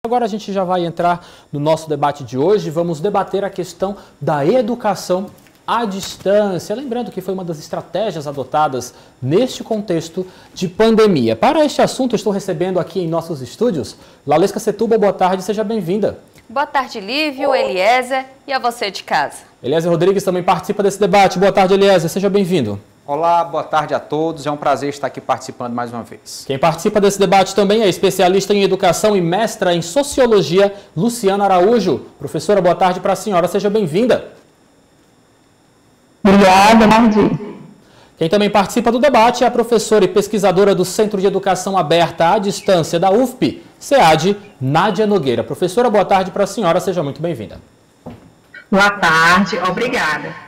Agora a gente já vai entrar no nosso debate de hoje. Vamos debater a questão da educação à distância. Lembrando que foi uma das estratégias adotadas neste contexto de pandemia. Para este assunto, estou recebendo aqui em nossos estúdios Lalesca Setúbal. Boa tarde, seja bem-vinda. Boa tarde, Lívio, Eliezer e a você de casa. Eliezer Rodrigues também participa desse debate. Boa tarde, Eliezer, seja bem-vindo. Olá, boa tarde a todos. É um prazer estar aqui participando mais uma vez. Quem participa desse debate também é especialista em educação e mestra em sociologia, Luciana Araújo. Professora, boa tarde para a senhora, seja bem-vinda. Obrigada, Mardi. Quem também participa do debate é a professora e pesquisadora do Centro de Educação Aberta à Distância da UFP, SEAD, Nádia Nogueira. Professora, boa tarde para a senhora, seja muito bem-vinda. Boa tarde, obrigada.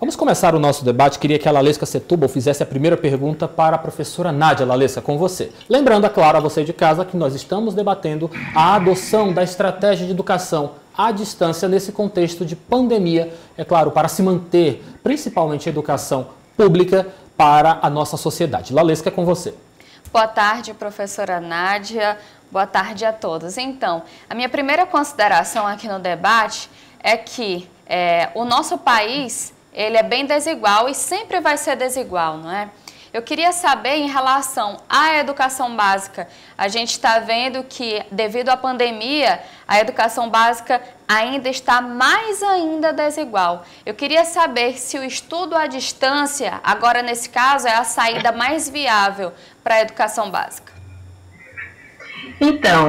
Vamos começar o nosso debate. Queria que a Lalesca Setúbal fizesse a primeira pergunta para a professora Nádia. Lalesca, com você. Lembrando, é claro, a você de casa que nós estamos debatendo a adoção da estratégia de educação à distância nesse contexto de pandemia, é claro, para se manter principalmente a educação pública para a nossa sociedade. Lalesca, é com você. Boa tarde, professora Nádia. Boa tarde a todos. Então, a minha primeira consideração aqui no debate é que o nosso país ele é bem desigual e sempre vai ser desigual, não é? Eu queria saber em relação à educação básica. A gente está vendo que, devido à pandemia, a educação básica ainda está mais ainda desigual. Eu queria saber se o estudo à distância, agora nesse caso, é a saída mais viável para a educação básica. Então,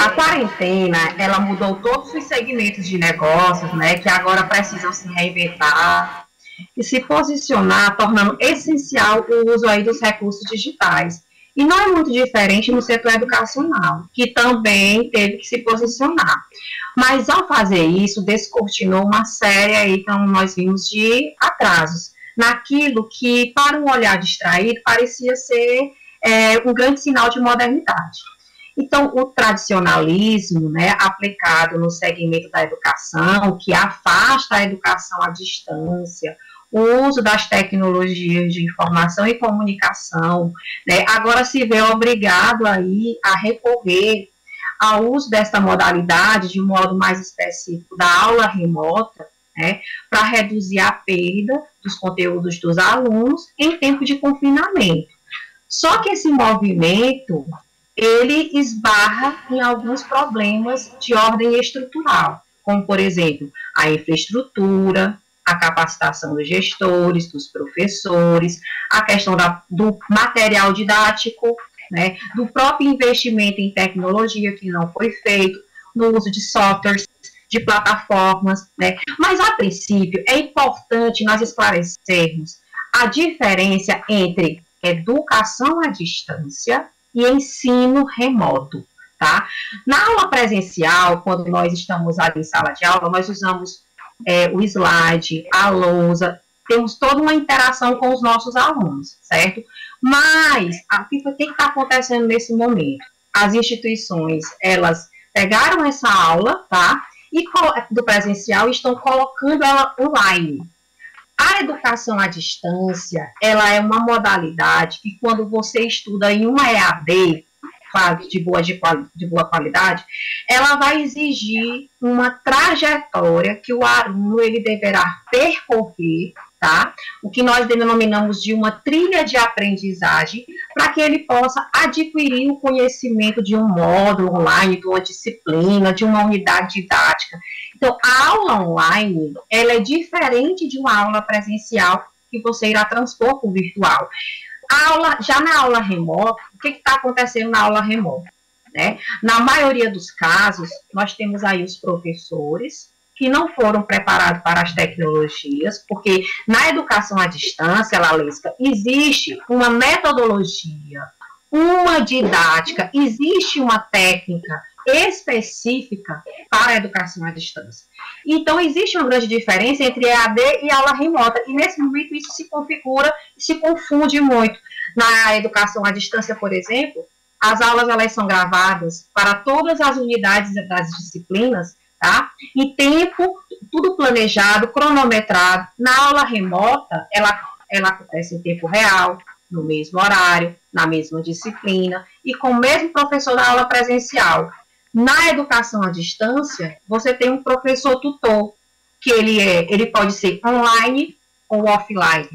a quarentena, ela mudou todos os segmentos de negócios, né, que agora precisam se reinventar e se posicionar, tornando essencial o uso aí dos recursos digitais. E não é muito diferente no setor educacional, que também teve que se posicionar. Mas, ao fazer isso, descortinou uma série aí, então, nós vimos de atrasos, naquilo que, para um olhar distraído, parecia ser um grande sinal de modernidade. Então, o tradicionalismo, né, aplicado no segmento da educação, que afasta a educação à distância, o uso das tecnologias de informação e comunicação, né, agora se vê obrigado aí a recorrer ao uso dessa modalidade de modo mais específico da aula remota, né, para reduzir a perda dos conteúdos dos alunos em tempo de confinamento. Só que esse movimento ele esbarra em alguns problemas de ordem estrutural, como, por exemplo, a infraestrutura, a capacitação dos gestores, dos professores, a questão do material didático, né, do próprio investimento em tecnologia que não foi feito, no uso de softwares, de plataformas, né. Mas, a princípio, é importante nós esclarecermos a diferença entre educação à distância e ensino remoto, tá? Na aula presencial, quando nós estamos ali em sala de aula, nós usamos o slide, a lousa, temos toda uma interação com os nossos alunos, certo? Mas, o que está acontecendo nesse momento? As instituições, elas pegaram essa aula, tá? E do presencial estão colocando ela online. A educação à distância, ela é uma modalidade que quando você estuda em uma EAD, de boa qualidade, ela vai exigir uma trajetória que o aluno ele deverá percorrer, tá? O que nós denominamos de uma trilha de aprendizagem, para que ele possa adquirir o conhecimento de um módulo online, de uma disciplina, de uma unidade didática. Então, a aula online, ela é diferente de uma aula presencial que você irá transpor para o virtual. Já na aula remota, o que está acontecendo na aula remota? Né? Na maioria dos casos, nós temos aí os professores que não foram preparados para as tecnologias, porque na educação à distância, Lalesca, existe uma metodologia, uma didática, existe uma técnica específica para a educação à distância. Então, existe uma grande diferença entre EAD e aula remota, e nesse momento isso se configura e se confunde muito. Na educação à distância, por exemplo, as aulas elas são gravadas para todas as unidades das disciplinas, tá? Em tempo, tudo planejado, cronometrado. Na aula remota, ela acontece em tempo real, no mesmo horário, na mesma disciplina, e com o mesmo professor da aula presencial. Na educação à distância, você tem um professor tutor, que ele pode ser online ou offline.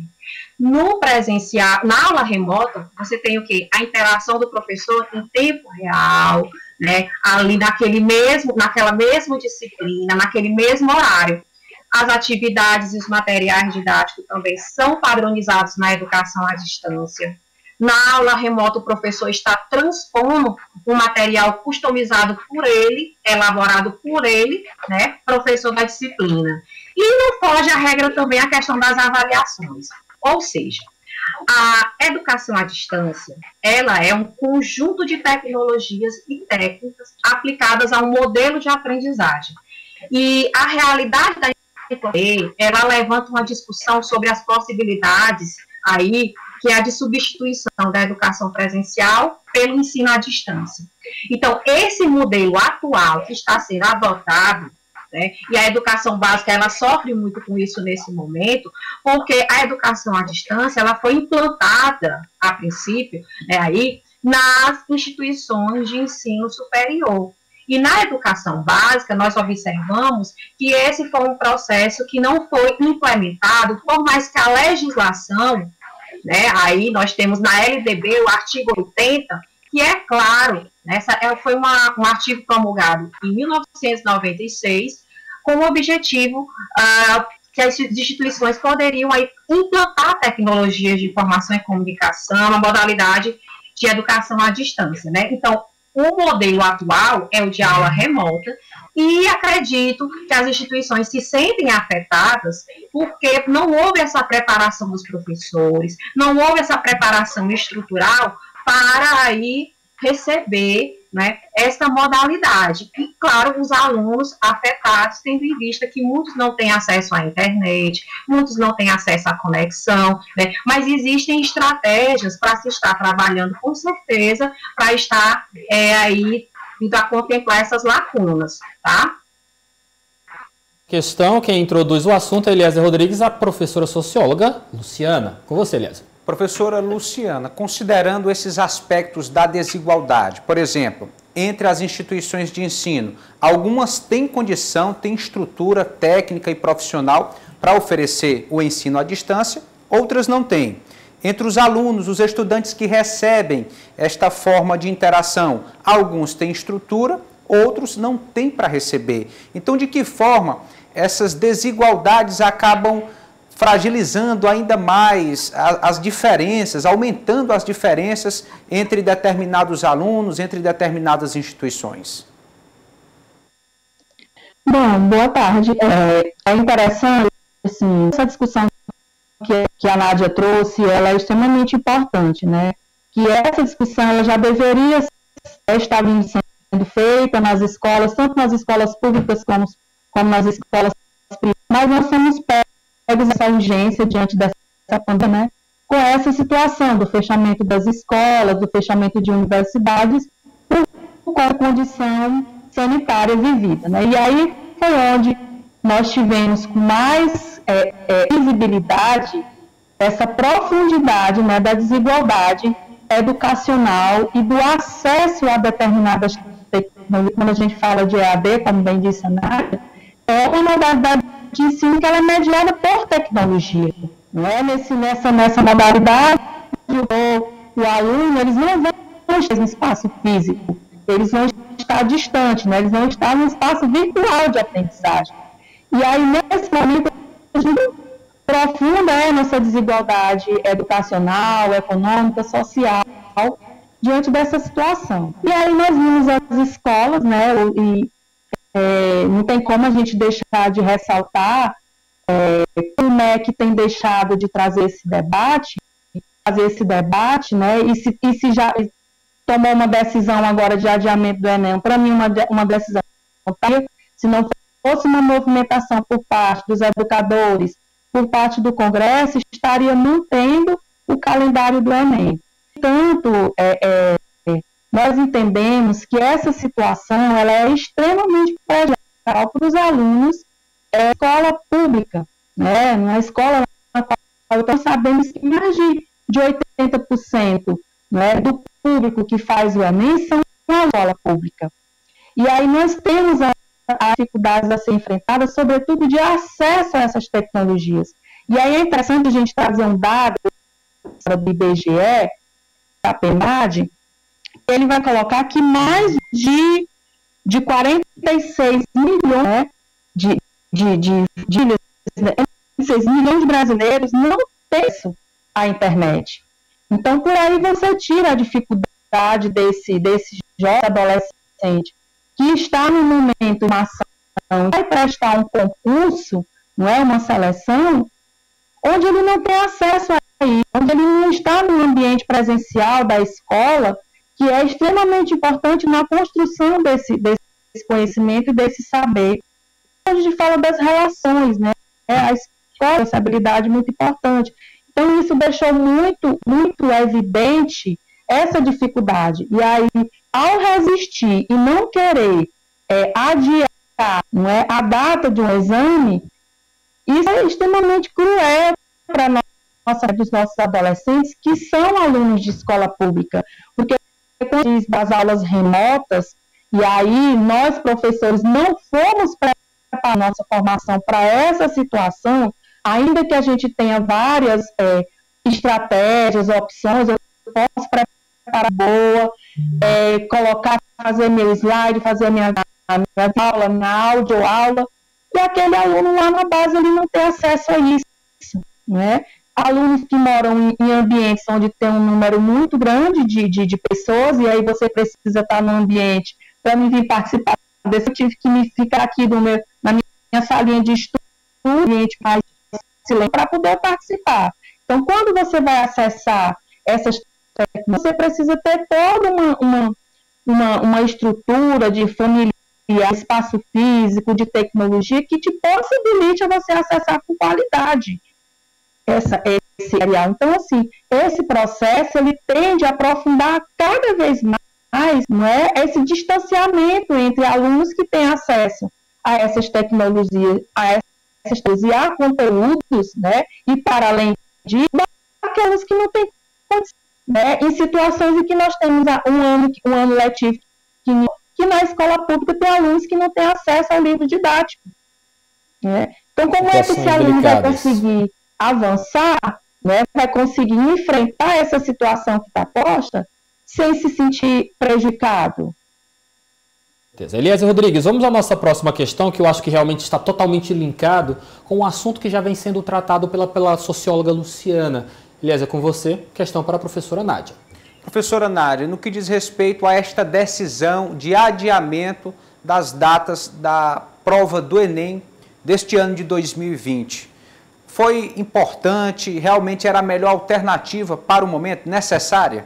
No presencial, na aula remota, você tem o quê? A interação do professor em tempo real, né? Ali naquela mesma disciplina, naquele mesmo horário. As atividades e os materiais didáticos também são padronizados na educação à distância. Na aula remota, o professor está transpondo um material customizado por ele, elaborado por ele, né, professor da disciplina. E não foge a regra também a questão das avaliações. Ou seja, a educação à distância, ela é um conjunto de tecnologias e técnicas aplicadas a um modelo de aprendizagem. E a realidade da ela levanta uma discussão sobre as possibilidades aí, que é a de substituição da educação presencial pelo ensino à distância. Então, esse modelo atual que está sendo adotado, né, e a educação básica, ela sofre muito com isso nesse momento, porque a educação à distância, ela foi implantada, a princípio, né, aí, nas instituições de ensino superior. E na educação básica, nós observamos que esse foi um processo que não foi implementado, por mais que a legislação, né, aí nós temos na LDB o artigo 80, que é claro, né, foi um artigo promulgado em 1996, com o objetivo que as instituições poderiam aí implantar tecnologias de informação e comunicação, a modalidade de educação à distância, né? Então, o modelo atual é o de aula remota e acredito que as instituições se sentem afetadas porque não houve essa preparação dos professores, não houve essa preparação estrutural para aí receber, né, essa modalidade. E, claro, os alunos afetados, tendo em vista que muitos não têm acesso à internet, muitos não têm acesso à conexão, né, mas existem estratégias para se estar trabalhando, com certeza, para estar aí indo a contemplar essas lacunas, tá? Questão, quem introduz o assunto é Eliezer Rodrigues, a professora socióloga Luciana. Com você, Eliezer. Professora Luciana, considerando esses aspectos da desigualdade, por exemplo, entre as instituições de ensino, algumas têm condição, têm estrutura técnica e profissional para oferecer o ensino à distância, outras não têm. Entre os alunos, os estudantes que recebem esta forma de interação, alguns têm estrutura, outros não têm para receber. Então, de que forma essas desigualdades acabam fragilizando ainda mais as diferenças, aumentando as diferenças entre determinados alunos, entre determinadas instituições? Bom, boa tarde. É interessante, assim, essa discussão que a Nádia trouxe, ela é extremamente importante, né? Que essa discussão ela já deveria estar sendo feita nas escolas, tanto nas escolas públicas como nas escolas privadas, mas nós somos essa urgência diante dessa pandemia, né, com essa situação do fechamento das escolas, do fechamento de universidades, com a condição sanitária vivida, né? E aí foi onde nós tivemos com mais visibilidade essa profundidade, né, da desigualdade educacional e do acesso a determinadas tecnologias. Quando a gente fala de EAD, como bem disse a Nádia, é uma modalidade de ensino que ela é mediada por tecnologia. Não é? Nessa modalidade, o aluno, eles não vão estar no espaço físico, eles vão estar distantes, né? Eles vão estar no espaço virtual de aprendizagem. E aí, nesse momento, a gente aprofunda a nossa desigualdade educacional, econômica, social, diante dessa situação. E aí nós vimos as escolas, né, não tem como a gente deixar de ressaltar o MEC tem deixado de trazer esse debate, né, e se já tomou uma decisão agora de adiamento do Enem, para mim uma decisão, se não fosse uma movimentação por parte dos educadores, por parte do Congresso, estaria mantendo o calendário do Enem. Portanto, nós entendemos que essa situação ela é extremamente prejudicial para os alunos da escola pública, né? Na escola na qual nós sabemos que mais de 80%, né, do público que faz o Enem são na escola pública. E aí nós temos as dificuldades a ser enfrentadas, sobretudo de acesso a essas tecnologias. E aí é interessante a gente trazer um dado do IBGE, da PNAD, ele vai colocar que mais de 46 milhões, né, de 6 milhões de brasileiros não têm acesso à internet. Então, por aí você tira a dificuldade desse jovem adolescente que está no momento de uma ação, vai prestar um concurso, não é, uma seleção, onde ele não tem acesso a isso, onde ele não está no ambiente presencial da escola, que é extremamente importante na construção desse conhecimento e desse saber. A gente fala das relações, né? A escola, essa habilidade muito importante. Então, isso deixou muito, muito evidente essa dificuldade. E aí, ao resistir e não querer adiar, não é, a data de um exame, isso é extremamente cruel para dos nossos adolescentes que são alunos de escola pública. Porque quando diz das aulas remotas, e aí nós, professores, não fomos preparar a nossa formação para essa situação, ainda que a gente tenha várias estratégias, opções, eu posso preparar boa, fazer meu slide, fazer minha aula na audioaula, e aquele aluno lá na base ele não tem acesso a isso, né? Alunos que moram em ambientes onde tem um número muito grande de pessoas, e aí você precisa estar no ambiente. Para mim vir participar desse, eu tive que me ficar aqui na minha salinha de estudo, ambiente mais silêncio, para poder participar. Então, quando você vai acessar essas tecnologias, você precisa ter toda uma estrutura de familiar, espaço físico, de tecnologia, que te possibilite a você acessar com qualidade esse material. Então, assim, esse processo, ele tende a aprofundar cada vez mais, não é, esse distanciamento entre alunos que têm acesso a essas tecnologias, e a conteúdos, né, e para além disso, aqueles que não têm condição, né, em situações em que nós temos um ano letivo que na escola pública tem alunos que não têm acesso ao livro didático, né? Então, como é que esse aluno vai conseguir avançar, né, vai conseguir enfrentar essa situação que está posta sem se sentir prejudicado? Eliezer Rodrigues, vamos à nossa próxima questão, que eu acho que realmente está totalmente linkado com um assunto que já vem sendo tratado pela socióloga Luciana. Eliezer, com você, questão para a professora Nádia. Professora Nádia, no que diz respeito a esta decisão de adiamento das datas da prova do Enem deste ano de 2020, foi importante, realmente era a melhor alternativa para o momento, necessária?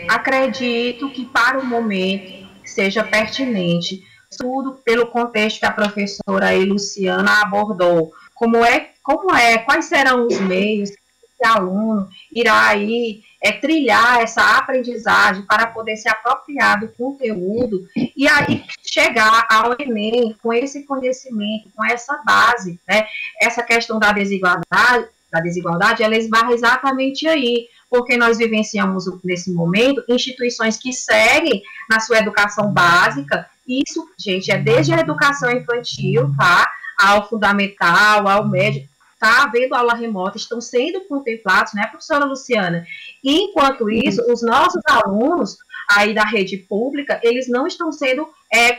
Acredito que para o momento seja pertinente, tudo pelo contexto que a professora Luciana abordou, quais serão os meios que esse aluno irá aí trilhar essa aprendizagem para poder se apropriar do conteúdo e aí chegar ao Enem com esse conhecimento, com essa base, né? Essa questão da desigualdade, ela esbarra exatamente aí, porque nós vivenciamos nesse momento instituições que seguem na sua educação básica. Isso, gente, é desde a educação infantil, tá, ao fundamental, ao médio, está havendo aula remota, estão sendo contemplados, né, professora Luciana? E, enquanto isso, os nossos alunos aí da rede pública, eles não estão sendo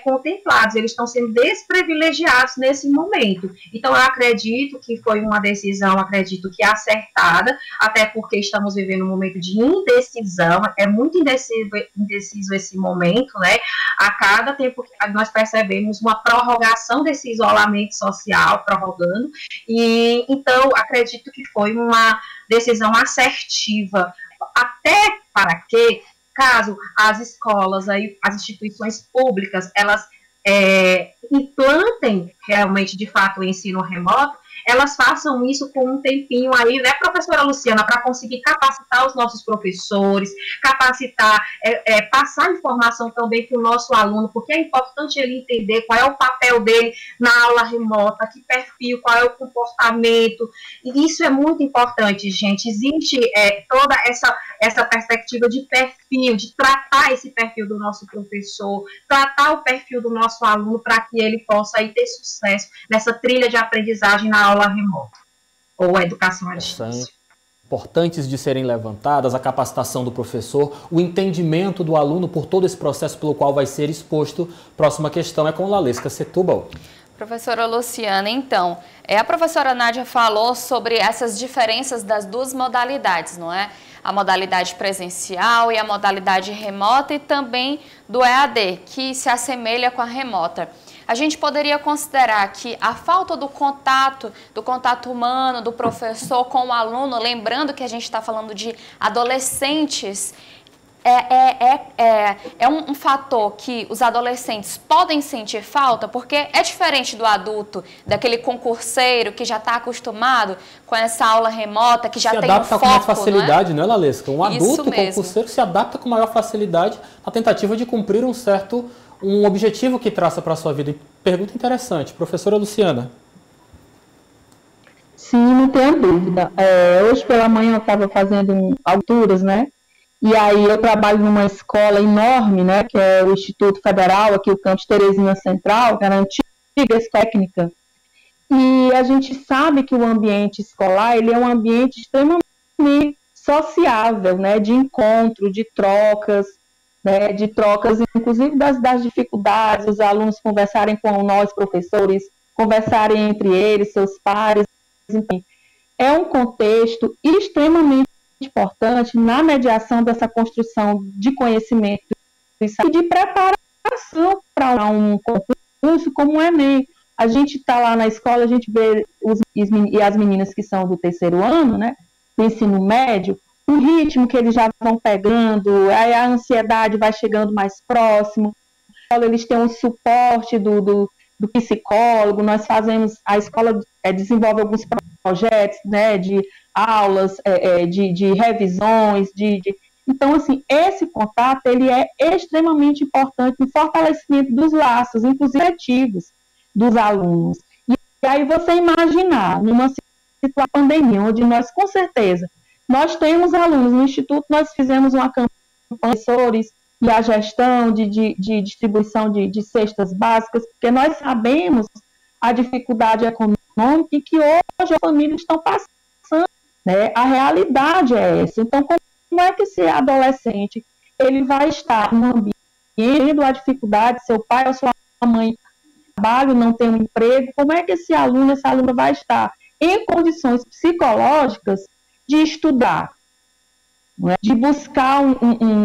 contemplados, eles estão sendo desprivilegiados nesse momento. Então, eu acredito que foi uma decisão, acredito que acertada, até porque estamos vivendo um momento de indecisão, é muito indeciso esse momento, né? A cada tempo que nós percebemos uma prorrogação desse isolamento social, prorrogando, e então, acredito que foi uma decisão assertiva, até para que, caso as escolas, aí, as instituições públicas, elas implantem realmente, de fato, o ensino remoto, elas façam isso com um tempinho aí, né, professora Luciana, para conseguir capacitar os nossos professores, capacitar, passar informação também para o nosso aluno, porque é importante ele entender qual é o papel dele na aula remota, que perfil, qual é o comportamento, e isso é muito importante, gente. Existe toda essa perspectiva de perfil, de tratar esse perfil do nosso professor, tratar o perfil do nosso aluno para que ele possa aí ter sucesso nessa trilha de aprendizagem na aula remota ou educação à distância. Importantes de serem levantadas, a capacitação do professor, o entendimento do aluno por todo esse processo pelo qual vai ser exposto. Próxima questão é com Lalesca Setúbal. Professora Luciana, então, a professora Nádia falou sobre essas diferenças das duas modalidades, não é? A modalidade presencial e a modalidade remota e também do EAD, que se assemelha com a remota. A gente poderia considerar que a falta do contato humano, do professor com o aluno, lembrando que a gente está falando de adolescentes, é um fator que os adolescentes podem sentir falta, porque é diferente do adulto, daquele concurseiro que já está acostumado com essa aula remota, que já tem um foco, se adapta com mais facilidade, não é, Lalesca? Um adulto mesmo. Concurseiro se adapta com maior facilidade na tentativa de cumprir um objetivo que traça para a sua vida. Pergunta interessante. Professora Luciana. Sim, não tenho dúvida. Hoje pela manhã eu estava fazendo alturas, né? E aí eu trabalho numa escola enorme, né? Que é o Instituto Federal, aqui o campus Terezinha Central, que era a antiga técnica. E a gente sabe que o ambiente escolar, ele é um ambiente extremamente sociável, né? De encontro, de trocas, né, inclusive das dificuldades, os alunos conversarem com nós, professores, conversarem entre eles, seus pares, enfim. É um contexto extremamente importante na mediação dessa construção de conhecimento e de preparação para um concurso como o Enem. A gente está lá na escola, a gente vê e as meninas que são do terceiro ano, né, do ensino médio, o ritmo que eles já vão pegando, aí a ansiedade vai chegando mais próximo, eles têm um suporte do psicólogo, nós fazemos, a escola desenvolve alguns projetos, né, de aulas, de revisões, então, assim, esse contato, ele é extremamente importante no fortalecimento dos laços, inclusive ativos, dos alunos. E aí você imaginar, numa situação de pandemia, onde nós, com certeza, nós temos alunos no Instituto, nós fizemos uma campanha de professores e a gestão de distribuição de cestas básicas, porque nós sabemos a dificuldade econômica e que hoje as famílias estão passando, né? A realidade é essa. Então, como é que esse adolescente ele vai estar no ambiente, tendo a dificuldade, seu pai ou sua mãe trabalho, não tem um emprego, como é que esse aluno, essa aluna vai estar em condições psicológicas de estudar, né? De buscar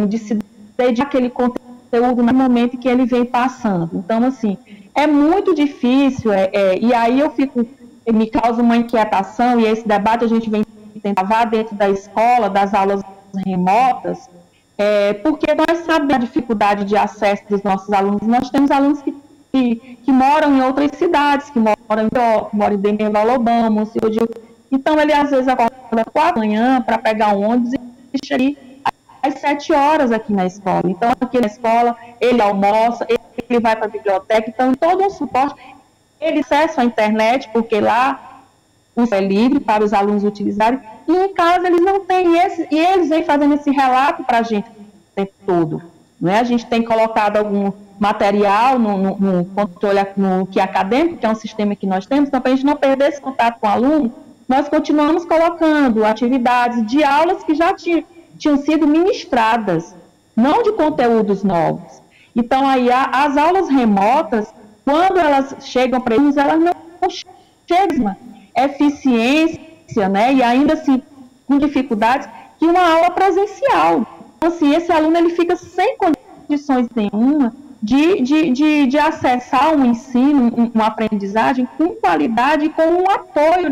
de se dedicar àquele conteúdo no momento que ele vem passando. Então, assim, é muito difícil, e aí me causa uma inquietação, e esse debate a gente vem tentar levar dentro da escola, das aulas remotas, porque nós sabemos a dificuldade de acesso dos nossos alunos. Nós temos alunos que moram em outras cidades, que moram em Demir Lobão, então ele às vezes acorda 4 da manhã para pegar um ônibus e chega às 7 horas aqui na escola. Então, aqui na escola, ele almoça, ele vai para a biblioteca, então todo um suporte, ele acessa a internet, porque lá o é livre para os alunos utilizarem, e em casa eles não têm e eles vêm fazendo esse relato para a gente o tempo todo. Não é? A gente tem colocado algum material no controle que é acadêmico, que é um sistema que nós temos, então para a gente não perder esse contato com o aluno, nós continuamos colocando atividades de aulas que já tinham sido ministradas, não de conteúdos novos. Então, aí, as aulas remotas, quando elas chegam para eles, elas não chegam eficiência, né, e ainda assim, com dificuldades, que uma aula presencial. Então, assim, esse aluno ele fica sem condições nenhuma de acessar um ensino, uma aprendizagem com qualidade e com um apoio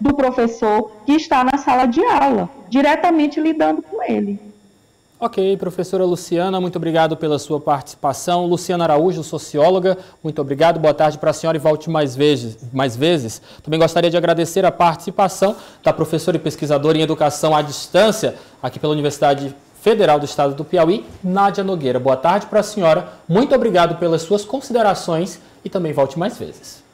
do professor que está na sala de aula, diretamente lidando com ele. Ok, professora Luciana, muito obrigado pela sua participação. Luciana Araújo, socióloga, muito obrigado. Boa tarde para a senhora e volte mais vezes. Também gostaria de agradecer a participação da professora e pesquisadora em educação à distância, aqui pela Universidade Federal do Estado do Piauí, Nádia Nogueira. Boa tarde para a senhora, muito obrigado pelas suas considerações e também volte mais vezes.